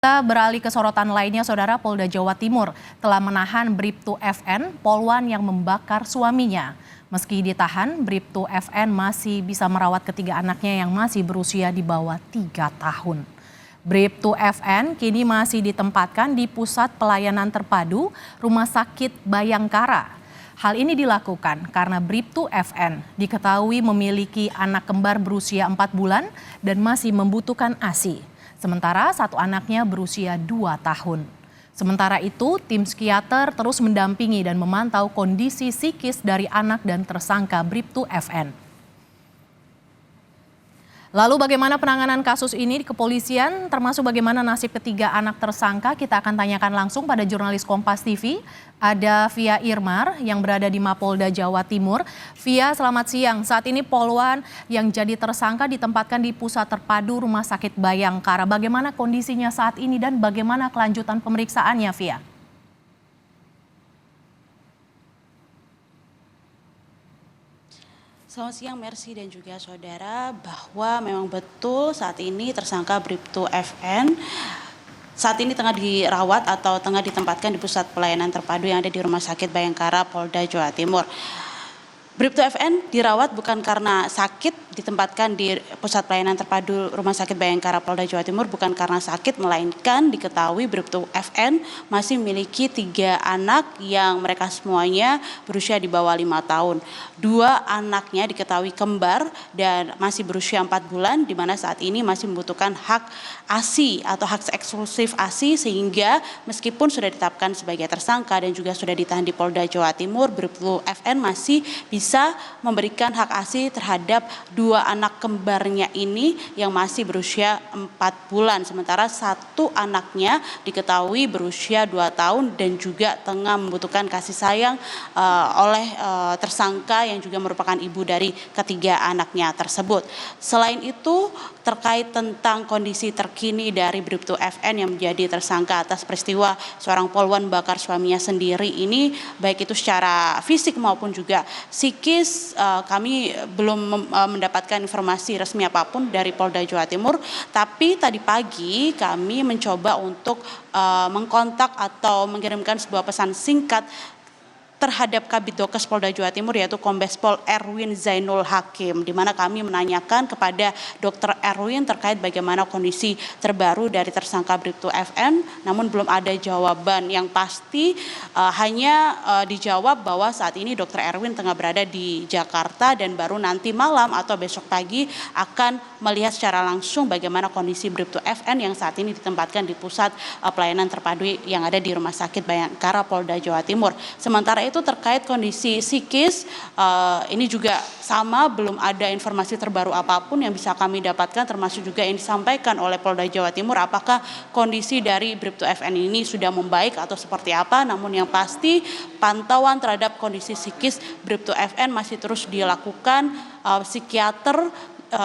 Kita beralih ke sorotan lainnya, Saudara. Polda Jawa Timur telah menahan Bribtu FN, polwan yang membakar suaminya. Meski ditahan, Bribtu FN masih bisa merawat ketiga anaknya yang masih berusia di bawah 3 tahun. Bribtu FN kini masih ditempatkan di Pusat Pelayanan Terpadu Rumah Sakit Bayangkara. Hal ini dilakukan karena Bribtu FN diketahui memiliki anak kembar berusia 4 bulan dan masih membutuhkan ASI. Sementara satu anaknya berusia 2 tahun. Sementara itu, tim psikiater terus mendampingi dan memantau kondisi psikis dari anak dan tersangka Bribtu FN. Lalu bagaimana penanganan kasus ini di kepolisian, termasuk bagaimana nasib ketiga anak tersangka, kita akan tanyakan langsung pada jurnalis Kompas TV. Ada Via Irmar yang berada di Mapolda Jawa Timur. Via, selamat siang. Saat ini polwan yang jadi tersangka ditempatkan di Pusat Terpadu Rumah Sakit Bayangkara. Bagaimana kondisinya saat ini dan bagaimana kelanjutan pemeriksaannya, Via? Selamat siang Mercy dan juga saudara, bahwa memang betul saat ini tersangka Bribtu FN saat ini tengah dirawat atau tengah ditempatkan di Pusat Pelayanan Terpadu yang ada di Rumah Sakit Bayangkara, Polda Jawa Timur. Bribtu FN dirawat bukan karena sakit, ditempatkan di Pusat Pelayanan Terpadu Rumah Sakit Bayangkara Polda Jawa Timur bukan karena sakit, melainkan diketahui Bribtu FN masih memiliki 3 anak yang mereka semuanya berusia di bawah 5 tahun. 2 anaknya diketahui kembar dan masih berusia 4 bulan, di mana saat ini masih membutuhkan hak ASI atau hak eksklusif ASI, sehingga meskipun sudah ditetapkan sebagai tersangka dan juga sudah ditahan di Polda Jawa Timur, Bribtu FN masih bisa memberikan hak ASI terhadap 2 anak kembarnya ini yang masih berusia 4 bulan. Sementara 1 anaknya diketahui berusia 2 tahun dan juga tengah membutuhkan kasih sayang oleh tersangka yang juga merupakan ibu dari ketiga anaknya tersebut. Selain itu, terkait tentang kondisi terkini dari Bribtu FN yang menjadi tersangka atas peristiwa seorang polwan bakar suaminya sendiri ini, baik itu secara fisik maupun juga psikis, kami belum mendapatkan informasi resmi apapun dari Polda Jawa Timur. Tapi tadi pagi kami mencoba untuk mengkontak atau mengirimkan sebuah pesan singkat terhadap Kabid Dokes Polda Jawa Timur, yaitu Kombes Pol Erwin Zainul Hakim, di mana kami menanyakan kepada Dr. Erwin terkait bagaimana kondisi terbaru dari tersangka Bribtu FN, namun belum ada jawaban yang pasti. Hanya dijawab bahwa saat ini Dr. Erwin tengah berada di Jakarta dan baru nanti malam atau besok pagi akan melihat secara langsung bagaimana kondisi Bribtu FN yang saat ini ditempatkan di Pusat Pelayanan Terpadu yang ada di Rumah Sakit Bayangkara Polda Jawa Timur. Sementara itu terkait kondisi psikis, ini juga sama, belum ada informasi terbaru apapun yang bisa kami dapatkan, termasuk juga yang disampaikan oleh Polda Jawa Timur apakah kondisi dari Bribtu FN ini sudah membaik atau seperti apa. Namun yang pasti pantauan terhadap kondisi psikis Bribtu FN masih terus dilakukan. Psikiater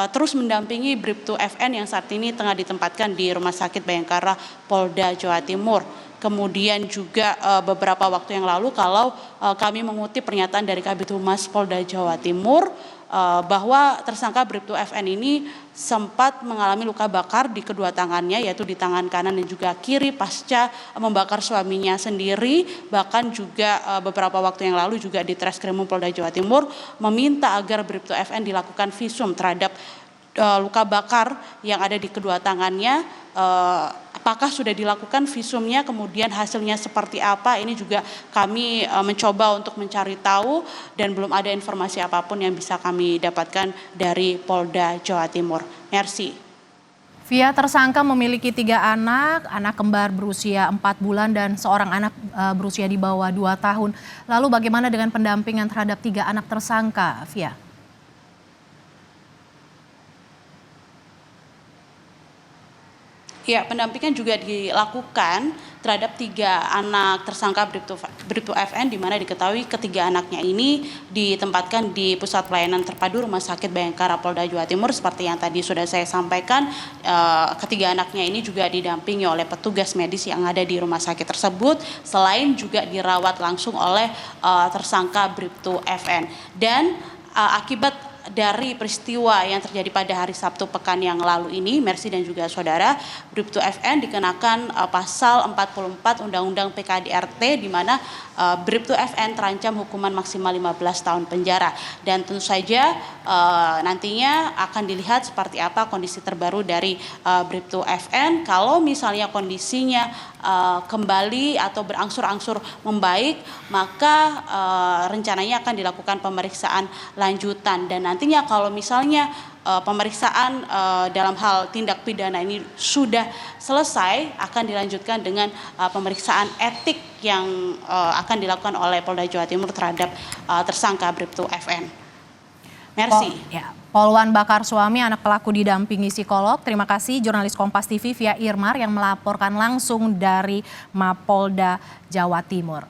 terus mendampingi Bribtu FN yang saat ini tengah ditempatkan di Rumah Sakit Bayangkara Polda Jawa Timur. Kemudian juga beberapa waktu yang lalu kalau kami mengutip pernyataan dari Kabid Humas Polda Jawa Timur bahwa tersangka Bribtu FN ini sempat mengalami luka bakar di kedua tangannya, yaitu di tangan kanan dan juga kiri pasca membakar suaminya sendiri. Bahkan juga beberapa waktu yang lalu juga di Treskrimum Polda Jawa Timur meminta agar Bribtu FN dilakukan visum terhadap luka bakar yang ada di kedua tangannya. Apakah sudah dilakukan visumnya, kemudian hasilnya seperti apa, ini juga kami mencoba untuk mencari tahu dan belum ada informasi apapun yang bisa kami dapatkan dari Polda Jawa Timur. Mercy. Via, tersangka memiliki 3 anak kembar berusia 4 bulan dan seorang anak berusia di bawah 2 tahun. Lalu bagaimana dengan pendampingan terhadap 3 anak tersangka, Via? Ya, pendampingan juga dilakukan terhadap 3 anak tersangka Bribtu FN, di mana diketahui ketiga anaknya ini ditempatkan di Pusat Pelayanan Terpadu Rumah Sakit Bayangkara Polda Jawa Timur. Seperti yang tadi sudah saya sampaikan, ketiga anaknya ini juga didampingi oleh petugas medis yang ada di rumah sakit tersebut, selain juga dirawat langsung oleh tersangka Bribtu FN. Dan akibat dari peristiwa yang terjadi pada hari Sabtu pekan yang lalu ini, Mercy dan juga saudara, Bribtu FN dikenakan pasal 44 Undang-Undang PKDRT, di mana Bribtu FN terancam hukuman maksimal 15 tahun penjara. Dan tentu saja nantinya akan dilihat seperti apa kondisi terbaru dari Bribtu FN. Kalau misalnya kondisinya kembali atau berangsur-angsur membaik, maka rencananya akan dilakukan pemeriksaan lanjutan. Dan nantinya kalau misalnya pemeriksaan dalam hal tindak pidana ini sudah selesai, akan dilanjutkan dengan pemeriksaan etik yang akan dilakukan oleh Polda Jawa Timur terhadap tersangka Bribtu FN. Mercy. Poluan bakar suami anak pelaku didampingi psikolog. Terima kasih jurnalis Kompas TV Via Irmar yang melaporkan langsung dari Mapolda Jawa Timur.